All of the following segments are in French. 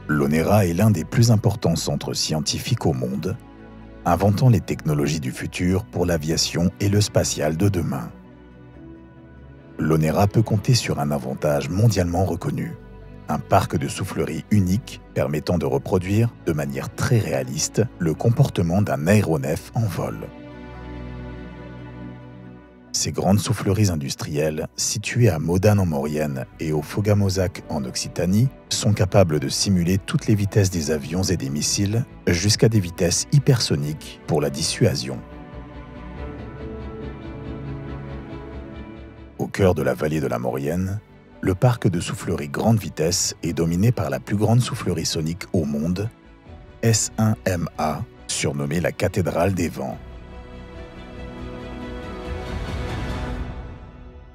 L'ONERA est l'un des plus importants centres scientifiques au monde, inventant les technologies du futur pour l'aviation et le spatial de demain. L'ONERA peut compter sur un avantage mondialement reconnu, un parc de soufflerie unique permettant de reproduire, de manière très réaliste, le comportement d'un aéronef en vol. Ces grandes souffleries industrielles, situées à Modane en Maurienne et au Foghamosac en Occitanie, sont capables de simuler toutes les vitesses des avions et des missiles, jusqu'à des vitesses hypersoniques pour la dissuasion. Au cœur de la vallée de la Maurienne, le parc de soufflerie grande vitesse est dominé par la plus grande soufflerie sonique au monde, S1MA, surnommée la cathédrale des vents.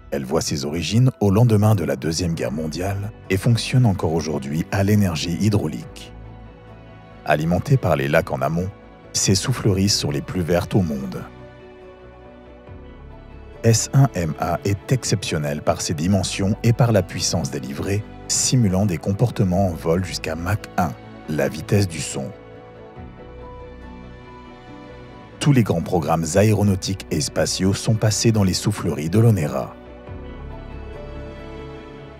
Elle voit ses origines au lendemain de la Deuxième Guerre mondiale et fonctionne encore aujourd'hui à l'énergie hydraulique. Alimentées par les lacs en amont, ces souffleries sont les plus vertes au monde. S1MA est exceptionnelle par ses dimensions et par la puissance délivrée, simulant des comportements en vol jusqu'à Mach 1, la vitesse du son. Tous les grands programmes aéronautiques et spatiaux sont passés dans les souffleries de l'ONERA.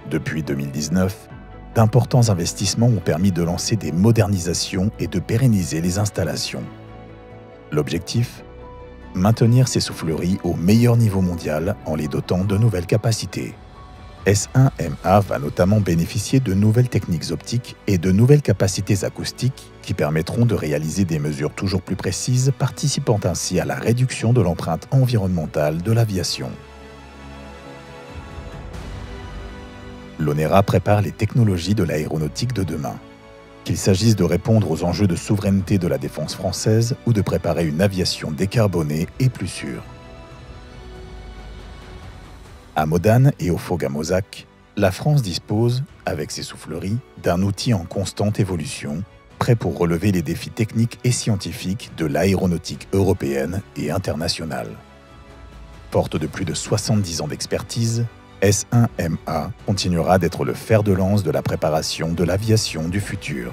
Depuis 2019, d'importants investissements ont permis de lancer des modernisations et de pérenniser les installations. L'objectif ? Maintenir ces souffleries au meilleur niveau mondial en les dotant de nouvelles capacités. S1MA va notamment bénéficier de nouvelles techniques optiques et de nouvelles capacités acoustiques qui permettront de réaliser des mesures toujours plus précises, participant ainsi à la réduction de l'empreinte environnementale de l'aviation. L'ONERA prépare les technologies de l'aéronautique de demain. Qu'il s'agisse de répondre aux enjeux de souveraineté de la défense française ou de préparer une aviation décarbonée et plus sûre. À Modane et au Foghamosac, la France dispose, avec ses souffleries, d'un outil en constante évolution, prêt pour relever les défis techniques et scientifiques de l'aéronautique européenne et internationale. Forte de plus de 70 ans d'expertise, S1MA continuera d'être le fer de lance de la préparation de l'aviation du futur.